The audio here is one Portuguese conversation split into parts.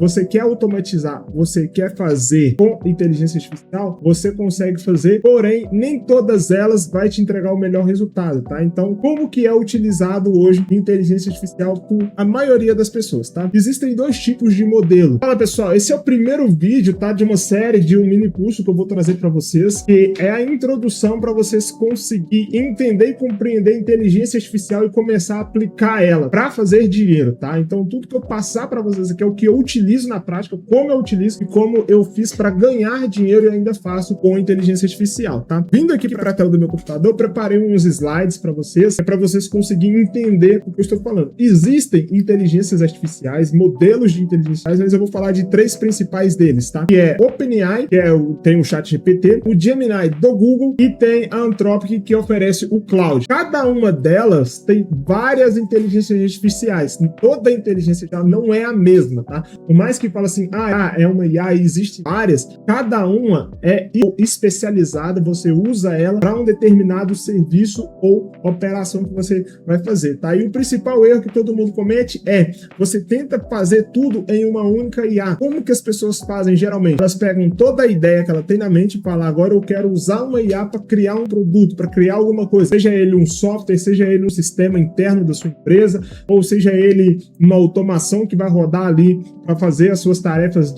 você quer automatizar, você quer fazer com inteligência artificial, você consegue fazer, porém, nem todas elas vai te entregar o melhor resultado, tá? Então, como que é utilizado hoje inteligência artificial por a maioria das pessoas, tá? Existem dois tipos de modelo. Fala, pessoal, esse é o primeiro vídeo, tá? De uma série, de um mini curso que eu vou trazer para vocês, que é a introdução para vocês conseguir entender e compreender a inteligência artificial e começar a aplicar ela para fazer dinheiro, tá? Então, tudo que eu passar para vocês aqui é o que eu utilizo na prática, como eu utilizo e como eu fiz para ganhar dinheiro e ainda faço com inteligência artificial, tá? Vindo aqui para a tela do meu computador, eu preparei uns slides para vocês conseguirem entender o que eu estou falando. Existem inteligências artificiais, modelos de inteligência artificiais, mas eu vou falar de três principais deles, tá? Que é OpenAI, que tem o ChatGPT, o Gemini do Google e tem a Anthropic, que oferece o Claude. Cada uma delas tem várias inteligências artificiais. Toda inteligência artificial não é a mesma, tá? Por mais que fala assim, é uma IA, existem várias, cada uma é especializada, você usa ela para um determinado serviço ou operação que você vai fazer, tá? E o principal erro que todo mundo comete é, você tenta fazer tudo em uma única IA. Como que as pessoas fazem geralmente? Elas pegam toda a ideia que ela tem na mente e falam, agora eu quero usar uma IA para criar um produto, para criar alguma coisa, seja ele um software, seja ele um sistema interno da sua empresa, ou seja ele uma automação que vai rodar ali para fazer as suas tarefas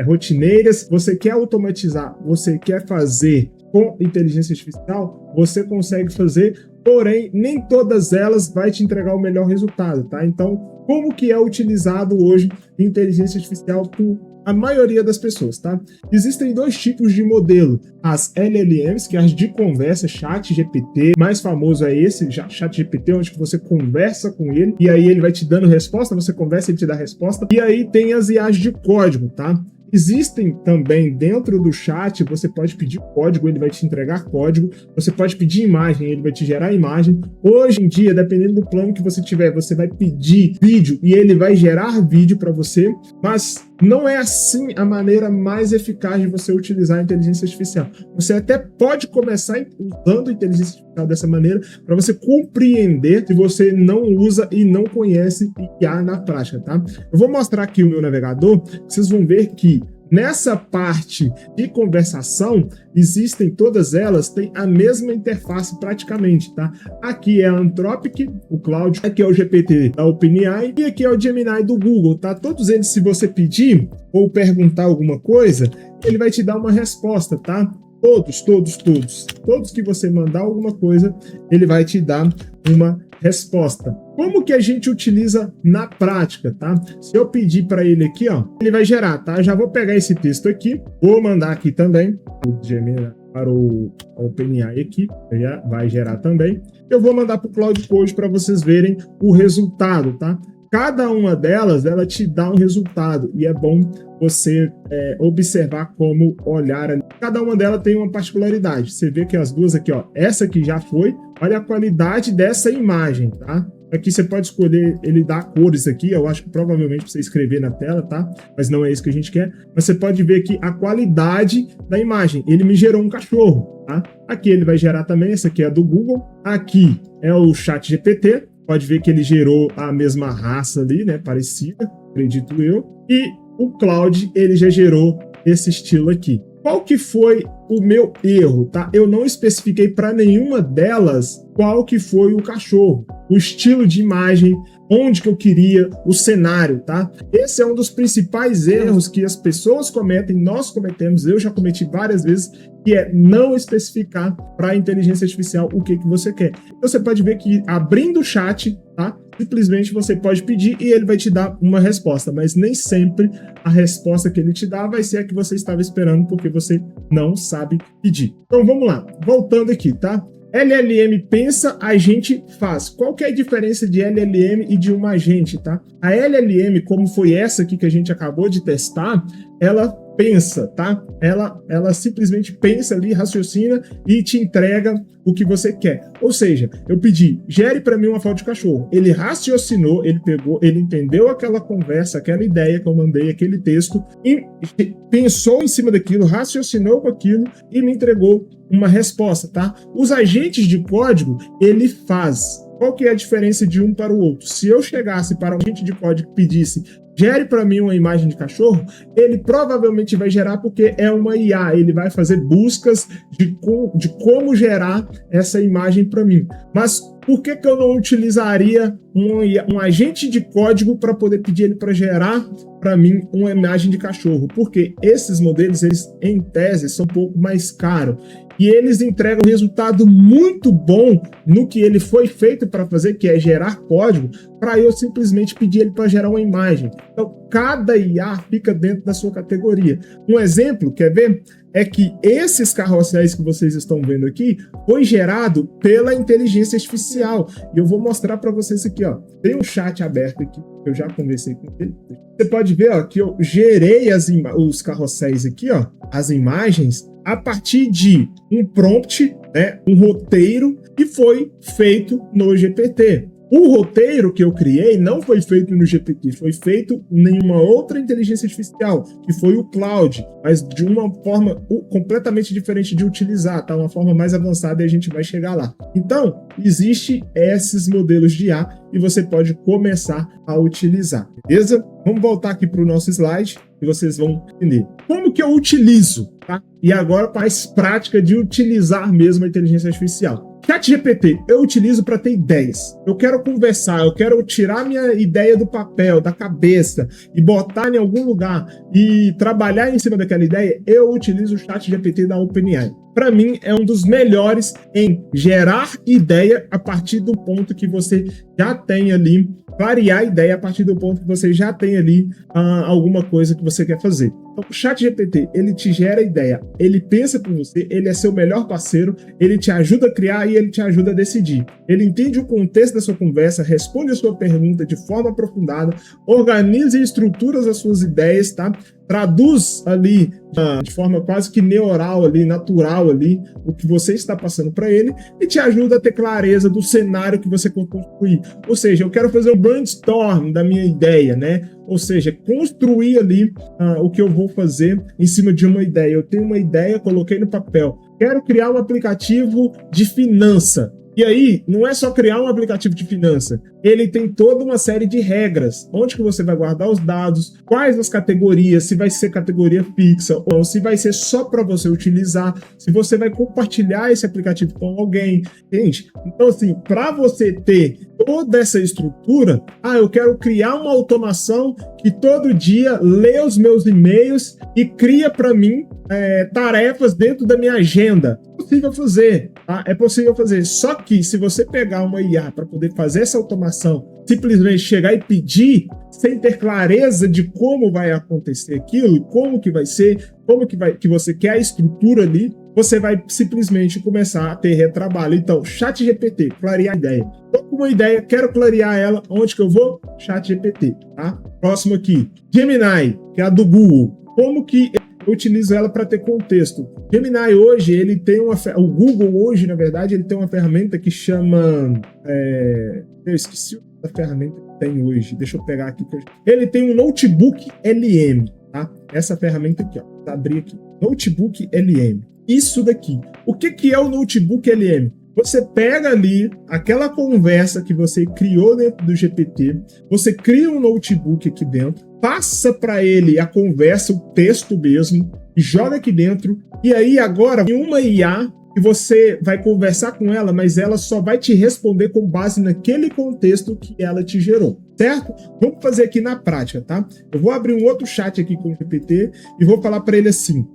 rotineiras. Você quer automatizar, você quer fazer com inteligência artificial, você consegue fazer, porém, nem todas elas vai te entregar o melhor resultado, tá? Então, como que é utilizado hoje inteligência artificial por a maioria das pessoas, tá? Existem dois tipos de modelo, as LLMs, que é as de conversa, ChatGPT, mais famoso é esse, ChatGPT, onde você conversa com ele, e aí ele vai te dando resposta, você conversa, ele te dá resposta, e aí tem as IAs de código, tá? Existem também dentro do chat, você pode pedir código, ele vai te entregar código, você pode pedir imagem, ele vai te gerar imagem. Hoje em dia, dependendo do plano que você tiver, você vai pedir vídeo e ele vai gerar vídeo para você, mas não é assim a maneira mais eficaz de você utilizar a inteligência artificial. Você até pode começar usando a inteligência artificial dessa maneira para você compreender se você não usa e não conhece IA na prática, tá? Eu vou mostrar aqui o meu navegador, vocês vão ver que nessa parte de conversação, existem todas elas, têm a mesma interface praticamente, tá? Aqui é a Anthropic, o Claude, aqui é o GPT da OpenAI e aqui é o Gemini do Google, tá? Todos eles, se você pedir ou perguntar alguma coisa, ele vai te dar uma resposta, tá? Todos que você mandar alguma coisa, ele vai te dar uma resposta. Como que a gente utiliza na prática, tá? Se eu pedir para ele aqui, ó, ele vai gerar, tá? Já vou pegar esse texto aqui, vou mandar aqui também, o Gemini para o OpenAI aqui, já vai gerar também. Eu vou mandar para o Claude Code para vocês verem o resultado, tá? Cada uma delas, ela te dá um resultado e é bom você observar como olhar ali. Cada uma delas tem uma particularidade. Você vê que as duas aqui, ó, essa aqui já foi, olha a qualidade dessa imagem, tá? Aqui você pode escolher, ele dá cores aqui, eu acho que provavelmente pra você escrever na tela, tá? Mas não é isso que a gente quer. Mas você pode ver aqui a qualidade da imagem. Ele me gerou um cachorro, tá? Aqui ele vai gerar também, essa aqui é do Google. Aqui é o ChatGPT. Pode ver que ele gerou a mesma raça ali, né? Parecida, acredito eu. E o Claude, ele já gerou esse estilo aqui. Qual que foi o meu erro, tá? Eu não especifiquei para nenhuma delas qual que foi o cachorro, o estilo de imagem, onde que eu queria, o cenário, tá? Esse é um dos principais erros que as pessoas cometem, nós cometemos, eu já cometi várias vezes, que é não especificar para a inteligência artificial o que você quer. Então você pode ver que abrindo o chat, tá? Simplesmente você pode pedir e ele vai te dar uma resposta, mas nem sempre a resposta que ele te dá vai ser a que você estava esperando, porque você não sabe pedir. Então vamos lá, voltando aqui, tá? LLM pensa, agente faz. Qual que é a diferença de LLM e de uma agente, tá? A LLM, como foi essa aqui que a gente acabou de testar, ela pensa, tá? Ela simplesmente pensa ali, raciocina e te entrega o que você quer. Ou seja, eu pedi, gere para mim uma foto de cachorro. Ele raciocinou, ele pegou, ele entendeu aquela conversa, aquela ideia que eu mandei, aquele texto, e pensou em cima daquilo, raciocinou com aquilo e me entregou uma resposta, tá? Os agentes de código, ele faz. Qual que é a diferença de um para o outro? Se eu chegasse para um agente de código e pedisse, gere para mim uma imagem de cachorro, ele provavelmente vai gerar porque é uma IA, ele vai fazer buscas de como gerar essa imagem para mim. Mas por que eu não utilizaria um agente de código para poder pedir ele para gerar para mim uma imagem de cachorro? Porque esses modelos, eles em tese, são um pouco mais caros. E eles entregam um resultado muito bom no que ele foi feito para fazer, que é gerar código, para eu simplesmente pedir ele para gerar uma imagem. Então, cada IA fica dentro da sua categoria. Um exemplo, quer ver? É que esses carrosséis que vocês estão vendo aqui foi gerado pela inteligência artificial. E eu vou mostrar para vocês aqui, ó. Tem um chat aberto aqui, eu já conversei com ele. Você pode ver, ó, que eu gerei os carrosséis aqui, ó, as imagens, a partir de um prompt, né, um roteiro, que foi feito no GPT. O roteiro que eu criei não foi feito no GPT, foi feito em uma outra inteligência artificial, que foi o Claude, mas de uma forma completamente diferente de utilizar, tá? Uma forma mais avançada e a gente vai chegar lá. Então, existe esses modelos de IA e você pode começar a utilizar, beleza? Vamos voltar aqui para o nosso slide e vocês vão entender. Como que eu utilizo, tá? E agora mais prática de utilizar mesmo a inteligência artificial. ChatGPT eu utilizo para ter ideias. Eu quero conversar, eu quero tirar minha ideia do papel, da cabeça e botar em algum lugar e trabalhar em cima daquela ideia. Eu utilizo o ChatGPT da OpenAI. Para mim, é um dos melhores em gerar ideia a partir do ponto que você já tem ali, clarear a ideia a partir do ponto que você já tem ali alguma coisa que você quer fazer. Então, o ChatGPT, ele te gera ideia, ele pensa por você, ele é seu melhor parceiro, ele te ajuda a criar e ele te ajuda a decidir. Ele entende o contexto da sua conversa, responde a sua pergunta de forma aprofundada, organiza e estrutura as suas ideias, tá? Traduz ali de forma quase que neural ali, natural ali, o que você está passando para ele e te ajuda a ter clareza do cenário que você quer construir. Ou seja, eu quero fazer um brainstorm da minha ideia, né? Ou seja, construir ali o que eu vou fazer em cima de uma ideia. Eu tenho uma ideia, coloquei no papel. Quero criar um aplicativo de finança. E aí, não é só criar um aplicativo de finança, ele tem toda uma série de regras, onde que você vai guardar os dados, quais as categorias, se vai ser categoria fixa ou se vai ser só para você utilizar, se você vai compartilhar esse aplicativo com alguém, entende? Então, assim, para você ter toda essa estrutura, eu quero criar uma automação que todo dia lê os meus e-mails e cria para mim tarefas dentro da minha agenda. É possível fazer, tá? É possível fazer. Só que se você pegar uma IA para poder fazer essa automação, simplesmente chegar e pedir, sem ter clareza de como vai acontecer aquilo, como que vai ser, que você quer a estrutura ali, você vai simplesmente começar a ter retrabalho. Então, ChatGPT, clarear a ideia. Tô com uma ideia, quero clarear ela, onde que eu vou? ChatGPT, tá? Próximo aqui, Gemini, que é a do Google. Como que eu utilizo ela para ter contexto? Gemini hoje, ele tem o Google hoje, na verdade, ele tem uma ferramenta que chama... eu esqueci a ferramenta que tem hoje, deixa eu pegar aqui. Ele tem um Notebook LM, tá? Essa ferramenta aqui, ó, vou abrir aqui, Notebook LM. Isso daqui. O que é o Notebook LM? Você pega ali aquela conversa que você criou dentro do GPT, você cria um notebook aqui dentro, passa para ele a conversa, o texto mesmo, e joga aqui dentro, e aí agora em uma IA que você vai conversar com ela, mas ela só vai te responder com base naquele contexto que ela te gerou, certo? Vamos fazer aqui na prática, tá? Eu vou abrir um outro chat aqui com o GPT e vou falar para ele assim,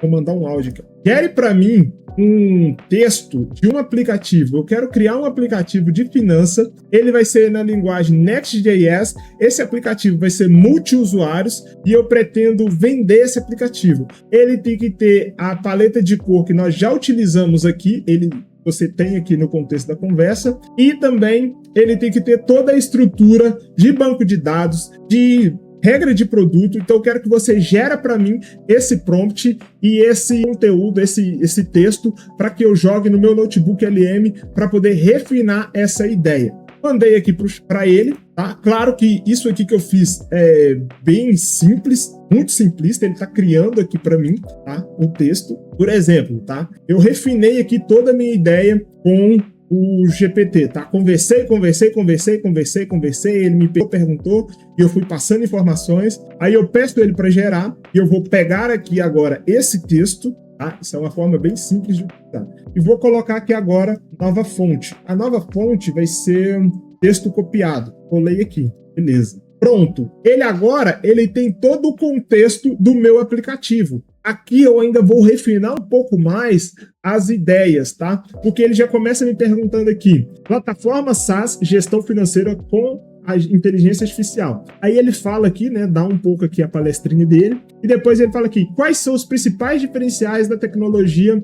vou mandar um áudio aqui, gere para mim um texto de um aplicativo. Eu quero criar um aplicativo de finança. Ele vai ser na linguagem Next.js. Esse aplicativo vai ser multi-usuários e eu pretendo vender esse aplicativo. Ele tem que ter a paleta de cor que nós já utilizamos aqui. Você tem aqui no contexto da conversa. E também ele tem que ter toda a estrutura de banco de dados, de regra de produto. Então eu quero que você gere para mim esse prompt e esse conteúdo, esse texto, para que eu jogue no meu notebook LM para poder refinar essa ideia. Mandei aqui para ele, tá? Claro que isso aqui que eu fiz é bem simples, muito simplista, ele está criando aqui para mim, tá? Um texto. Por exemplo, tá? Eu refinei aqui toda a minha ideia com o GPT, tá? Conversei, ele me perguntou e eu fui passando informações, aí eu peço ele para gerar e eu vou pegar aqui agora esse texto, tá? Isso é uma forma bem simples de utilizar. E vou colocar aqui agora nova fonte. A nova fonte vai ser texto copiado. Colei aqui, beleza. Pronto. Ele tem todo o contexto do meu aplicativo. Aqui eu ainda vou refinar um pouco mais as ideias, tá? Porque ele já começa me perguntando aqui, plataforma SaaS, gestão financeira com a inteligência artificial. Aí ele fala aqui, né, dá um pouco aqui a palestrinha dele, e depois ele fala aqui, quais são os principais diferenciais da tecnologia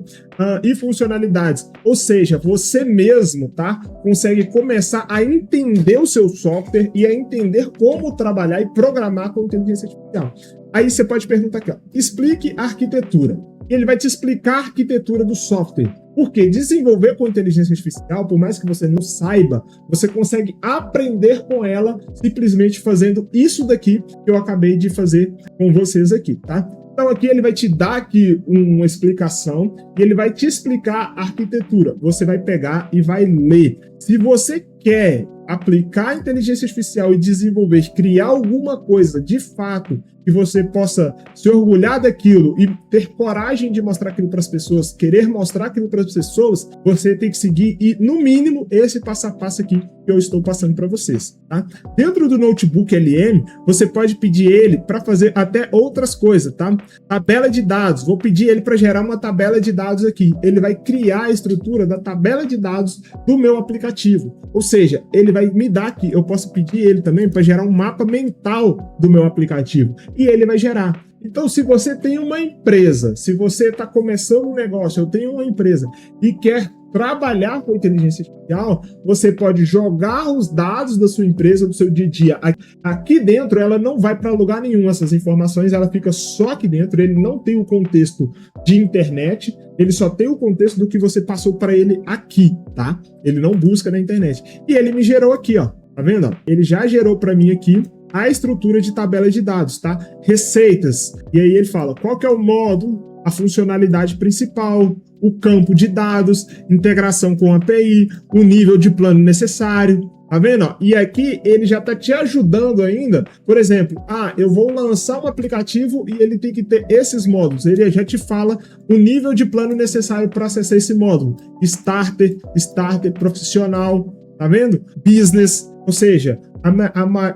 e funcionalidades. Ou seja, você mesmo, tá, consegue começar a entender o seu software e a entender como trabalhar e programar com inteligência artificial. Aí você pode perguntar aqui, ó, explique a arquitetura. Ele vai te explicar a arquitetura do software. Porque desenvolver com inteligência artificial, por mais que você não saiba, você consegue aprender com ela simplesmente fazendo isso daqui que eu acabei de fazer com vocês aqui, tá? Então aqui ele vai te dar aqui uma explicação e ele vai te explicar a arquitetura. Você vai pegar e vai ler. Se você quer aplicar a inteligência artificial e desenvolver, criar alguma coisa de fato que você possa se orgulhar daquilo e ter coragem de mostrar aquilo para as pessoas, querer mostrar aquilo para as pessoas, você tem que seguir e, no mínimo, esse passo a passo aqui que eu estou passando para vocês, tá? Dentro do Notebook LM, você pode pedir ele para fazer até outras coisas, tá? Tabela de dados, vou pedir ele para gerar uma tabela de dados aqui. Ele vai criar a estrutura da tabela de dados do meu aplicativo. Ou seja, ele vai me dar aqui, eu posso pedir ele também para gerar um mapa mental do meu aplicativo. E ele vai gerar. Então, se você tem uma empresa, se você está começando um negócio, eu tenho uma empresa e quer trabalhar com inteligência artificial, você pode jogar os dados da sua empresa, do seu dia a dia. Aqui dentro, ela não vai para lugar nenhum, essas informações, ela fica só aqui dentro, ele não tem o contexto de internet, ele só tem o contexto do que você passou para ele aqui, tá? Ele não busca na internet. E ele me gerou aqui, ó, tá vendo? Ele já gerou para mim aqui a estrutura de tabela de dados, tá? Receitas. E aí ele fala qual que é o módulo, a funcionalidade principal, o campo de dados, integração com a API, o nível de plano necessário, tá vendo? Ó? E aqui ele já tá te ajudando ainda, por exemplo, eu vou lançar um aplicativo e ele tem que ter esses módulos, ele já te fala o nível de plano necessário para acessar esse módulo, starter, profissional, tá vendo? Business, ou seja,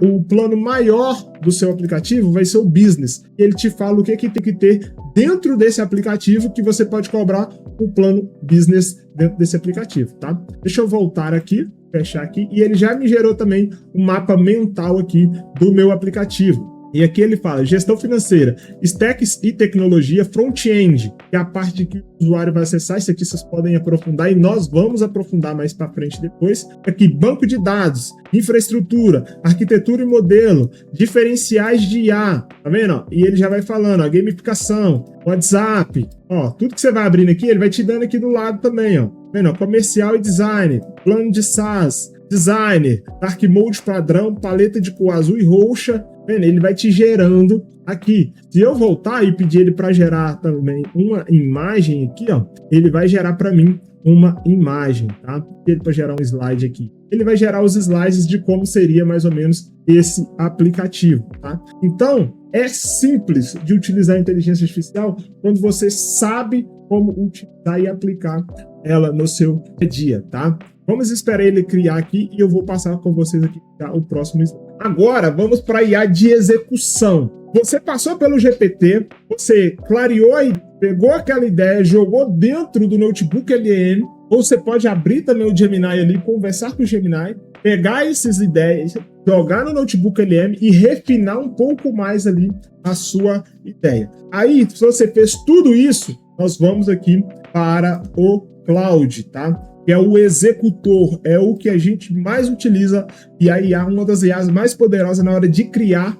o plano maior do seu aplicativo vai ser o business. E ele te fala o que tem que ter dentro desse aplicativo que você pode cobrar o plano business dentro desse aplicativo, tá? Deixa eu voltar aqui, fechar aqui. E ele já me gerou também um mapa mental aqui do meu aplicativo. E aqui ele fala gestão financeira, stacks e tecnologia, front-end, que é a parte que o usuário vai acessar. Isso aqui vocês podem aprofundar e nós vamos aprofundar mais para frente depois. Aqui, banco de dados, infraestrutura, arquitetura e modelo, diferenciais de IA, tá vendo? Ó? E ele já vai falando, ó, gamificação, WhatsApp, ó, tudo que você vai abrindo aqui, ele vai te dando aqui do lado também, ó. Tá vendo? Ó, comercial e design, plano de SaaS, designer, dark mode padrão, paleta de cor azul e roxa. Ele vai te gerando aqui. Se eu voltar e pedir ele para gerar também uma imagem aqui, ó, ele vai gerar para mim uma imagem, tá? Ele para gerar um slide aqui. Ele vai gerar os slides de como seria mais ou menos esse aplicativo, tá? Então, é simples de utilizar a inteligência artificial quando você sabe como utilizar e aplicar ela no seu dia a dia, tá? Vamos esperar ele criar aqui e eu vou passar com vocês aqui o próximo slide. Agora, vamos para a IA de execução. Você passou pelo GPT, você clareou e pegou aquela ideia, jogou dentro do Notebook LM, ou você pode abrir também o Gemini ali, conversar com o Gemini, pegar essas ideias, jogar no Notebook LM e refinar um pouco mais ali a sua ideia. Aí, se você fez tudo isso, nós vamos aqui para o Cloud, tá? Que é o executor, é o que a gente mais utiliza e a IA, uma das IAs mais poderosas na hora de criar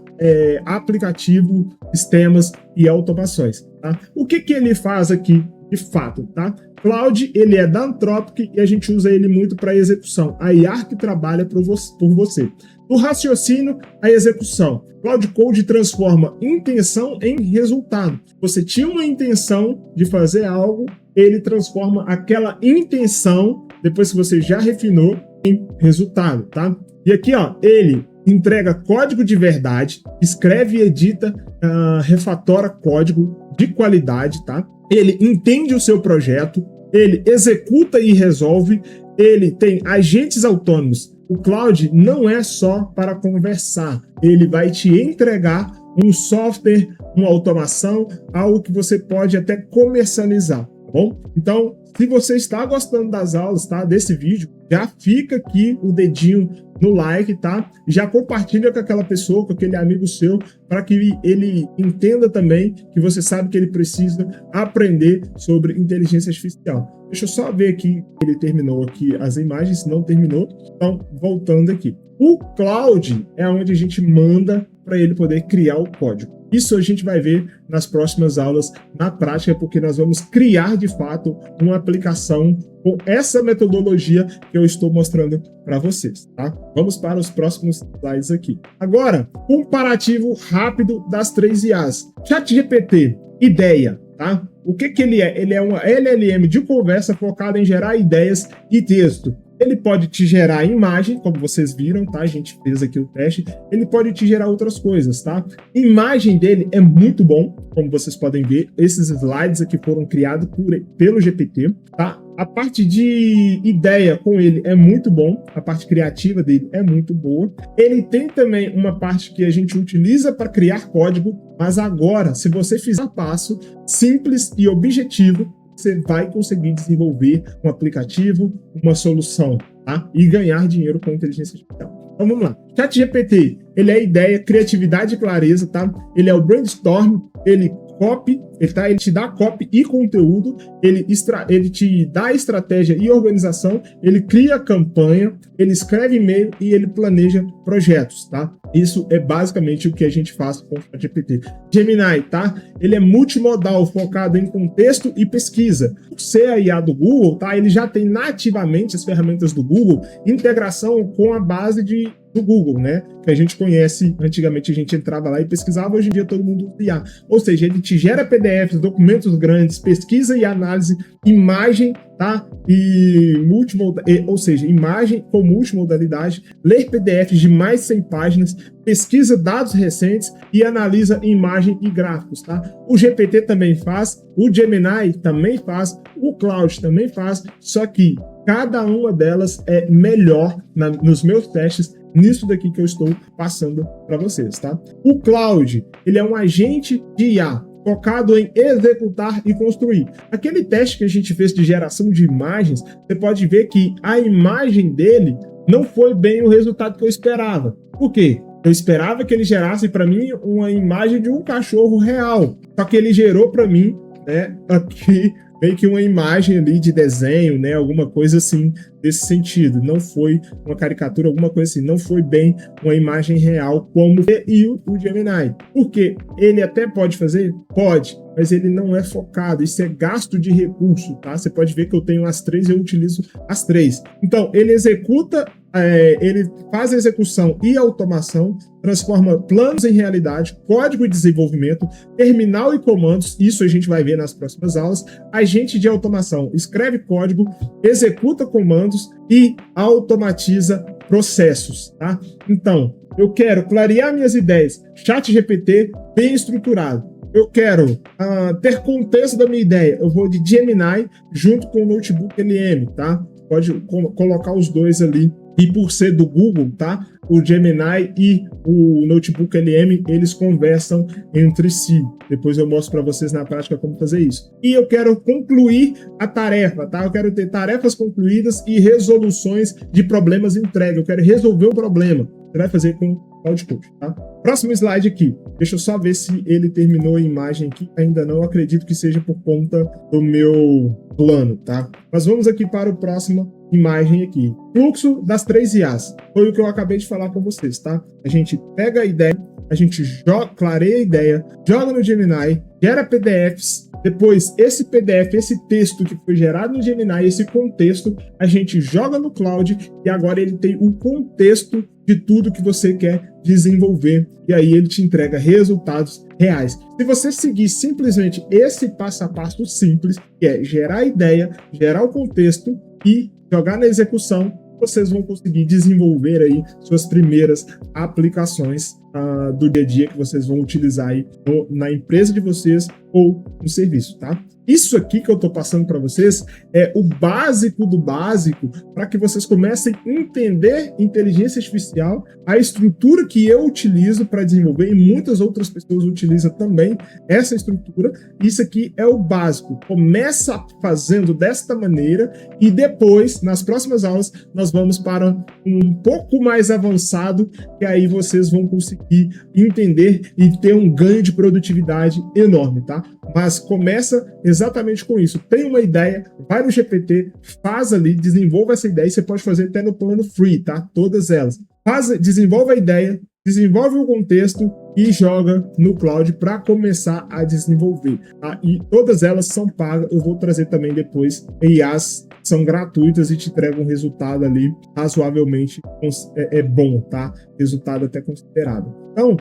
aplicativo, sistemas e automações, tá? O que ele faz aqui de fato, tá? Cloud, ele é da Anthropic e a gente usa ele muito para execução. A IA que trabalha por você. Do raciocínio à execução. Cloud Code transforma intenção em resultado. Você tinha uma intenção de fazer algo, ele transforma aquela intenção, depois que você já refinou, em resultado, tá? E aqui, ó, ele entrega código de verdade, escreve e edita, refatora código de qualidade, tá? Ele entende o seu projeto, ele executa e resolve, ele tem agentes autônomos. O cloud não é só para conversar, ele vai te entregar um software, uma automação, algo que você pode até comercializar, tá bom? Então, se você está gostando das aulas, tá, desse vídeo, já fica aqui o dedinho no like, tá? Já compartilha com aquela pessoa, com aquele amigo seu, para que ele entenda também que você sabe que ele precisa aprender sobre inteligência artificial. Deixa eu só ver aqui, ele terminou aqui as imagens, não terminou. Então, voltando aqui. O cloud é onde a gente manda para ele poder criar o código. Isso a gente vai ver nas próximas aulas na prática, porque nós vamos criar de fato uma aplicação com essa metodologia que eu estou mostrando para vocês, tá? Vamos para os próximos slides aqui. Agora, comparativo rápido das 3 IAs. ChatGPT, ideia, tá? O que ele é? Ele é uma LLM de conversa focada em gerar ideias e texto. Ele pode te gerar imagem, como vocês viram, tá? A gente fez aqui o teste. Ele pode te gerar outras coisas, tá? Imagem dele é muito bom, como vocês podem ver. Esses slides aqui foram criados pelo GPT, tá? A parte de ideia com ele é muito bom, a parte criativa dele é muito boa. Ele tem também uma parte que a gente utiliza para criar código, mas agora, se você fizer passo simples e objetivo, você vai conseguir desenvolver um aplicativo, uma solução, tá? E ganhar dinheiro com inteligência artificial. Então vamos lá. ChatGPT, ele é ideia, criatividade e clareza, tá? Ele é o brainstorm, ele copy, ele te dá copy e conteúdo, ele te dá estratégia e organização, ele cria campanha, ele escreve e-mail e ele planeja projetos, tá? Isso é basicamente o que a gente faz com o ChatGPT. Gemini, tá? Ele é multimodal, focado em contexto e pesquisa. Por ser a IA do Google, tá? Ele já tem nativamente as ferramentas do Google, integração com a base do Google, né? Que a gente conhece, antigamente a gente entrava lá e pesquisava, hoje em dia todo mundo usa IA. Ou seja, ele te gera PDFs, documentos grandes, pesquisa e análise, imagem, tá? Ou seja, imagem com multimodalidade, ler PDFs de mais de 100 páginas, pesquisa dados recentes e analisa imagem e gráficos, tá? O GPT também faz, o Gemini também faz, o Claude também faz, só que cada uma delas é melhor nos meus testes, nisso daqui que eu estou passando para vocês, tá? O Claude, ele é um agente de IA, focado em executar e construir. Aquele teste que a gente fez de geração de imagens, você pode ver que a imagem dele não foi bem o resultado que eu esperava. Por quê? Eu esperava que ele gerasse para mim uma imagem de um cachorro real. Só que ele gerou para mim, né, aqui meio que uma imagem ali de desenho, né, alguma coisa assim desse sentido. Não foi uma caricatura, alguma coisa assim. Não foi bem uma imagem real como o Gemini. Porque ele até pode fazer? Pode, mas ele não é focado. Isso é gasto de recurso, tá? Você pode ver que eu tenho as 3 e eu utilizo as 3. Então, ele executa, ele faz a execução e automação, transforma planos em realidade, código de desenvolvimento, terminal e comandos, isso a gente vai ver nas próximas aulas, agente de automação, escreve código, executa comandos e automatiza processos, tá? Então, eu quero clarear minhas ideias, ChatGPT bem estruturado. Eu quero ter contexto da minha ideia, eu vou de Gemini junto com o Notebook LM, tá? Pode colocar os dois ali. E por ser do Google, tá? O Gemini e o Notebook LM, eles conversam entre si. Depois eu mostro para vocês na prática como fazer isso. E eu quero concluir a tarefa, tá? Eu quero ter tarefas concluídas e resoluções de problemas entregue. Eu quero resolver um problema. Você vai fazer com o Cloud Coach, tá? Próximo slide aqui. Deixa eu só ver se ele terminou a imagem aqui. Ainda não, acredito que seja por conta do meu plano, tá? Mas vamos aqui para o próximo imagem aqui. Fluxo das 3 IAs. Foi o que eu acabei de falar com vocês, tá? A gente pega a ideia, a gente clareia a ideia, joga no Gemini, gera PDFs, depois esse PDF, esse texto que foi gerado no Gemini, esse contexto, a gente joga no Cloud e agora ele tem um contexto de tudo que você quer desenvolver, e aí ele te entrega resultados reais. Se você seguir simplesmente esse passo a passo simples, que é gerar a ideia, gerar o contexto e jogar na execução, vocês vão conseguir desenvolver aí suas primeiras aplicações do dia a dia que vocês vão utilizar aí na empresa de vocês ou no serviço, tá? Isso aqui que eu tô passando para vocês é o básico do básico para que vocês comecem a entender inteligência artificial, a estrutura que eu utilizo para desenvolver, e muitas outras pessoas utilizam também essa estrutura. Isso aqui é o básico. Começa fazendo desta maneira e depois, nas próximas aulas, nós vamos para um pouco mais avançado, que aí vocês vão conseguir entender e ter um ganho de produtividade enorme, tá? Mas começa exatamente com isso. Tem uma ideia, vai no GPT, faz ali, desenvolva essa ideia, e você pode fazer até no plano free, tá? Todas elas. Desenvolve a ideia, desenvolve o contexto e joga no cloud para começar a desenvolver, tá? E todas elas são pagas. Eu vou trazer também depois IAs são gratuitas e te entregam um resultado ali razoavelmente bom, tá? Resultado até considerado. Então,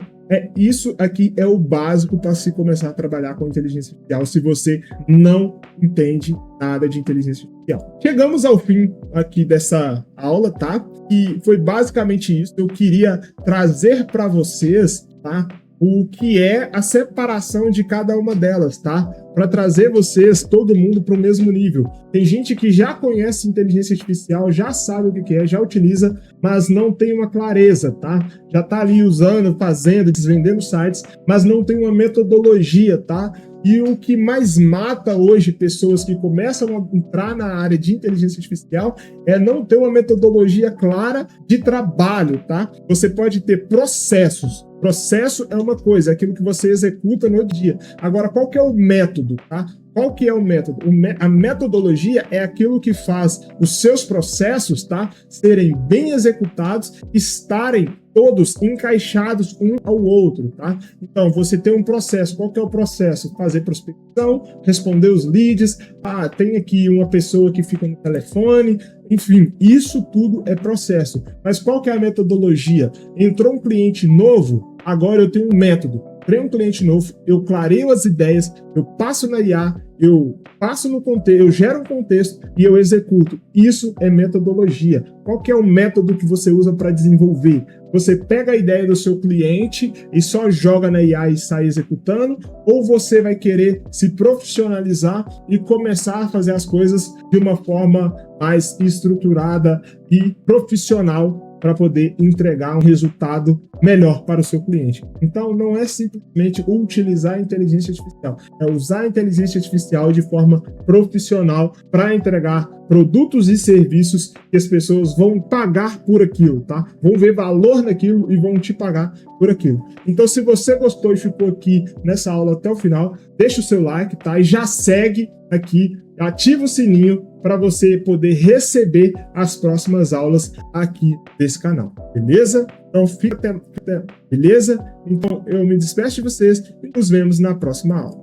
isso aqui é o básico para se começar a trabalhar com inteligência artificial, se você não entende nada de inteligência artificial. Chegamos ao fim aqui dessa aula, tá? E foi basicamente isso. Eu queria trazer para vocês, tá? O que é a separação de cada uma delas, tá? Para trazer vocês, todo mundo, para o mesmo nível. Tem gente que já conhece inteligência artificial, já sabe o que é, já utiliza, mas não tem uma clareza, tá? Já tá ali usando, fazendo, desvendendo sites, mas não tem uma metodologia, tá? E o que mais mata hoje pessoas que começam a entrar na área de inteligência artificial é não ter uma metodologia clara de trabalho, tá? Você pode ter processos. Processo é uma coisa, é aquilo que você executa no dia. Agora, qual que é o método, tá? Qual que é o método? A metodologia é aquilo que faz os seus processos, tá, serem bem executados, estarem todos encaixados um ao outro, tá? Então, você tem um processo. Qual que é o processo? Fazer prospecção, responder os leads, tem aqui uma pessoa que fica no telefone, enfim, isso tudo é processo. Mas qual que é a metodologia? Entrou um cliente novo, agora eu tenho um método. Entrei um cliente novo, eu clareio as ideias, eu passo na IA, eu passo no contexto, eu gero um contexto e eu executo. Isso é metodologia. Qual que é o método que você usa para desenvolver? Você pega a ideia do seu cliente e só joga na IA e sai executando? Ou você vai querer se profissionalizar e começar a fazer as coisas de uma forma mais estruturada e profissional para poder entregar um resultado melhor para o seu cliente? Então, não é simplesmente utilizar a inteligência artificial, é usar a inteligência artificial de forma profissional para entregar produtos e serviços que as pessoas vão pagar por aquilo, tá? Vão ver valor naquilo e vão te pagar por aquilo. Então, se você gostou e ficou aqui nessa aula até o final, deixa o seu like, tá? E já segue aqui, ativa o sininho para você poder receber as próximas aulas aqui desse canal, beleza? Então fica até beleza? Então eu me despeço de vocês e nos vemos na próxima aula.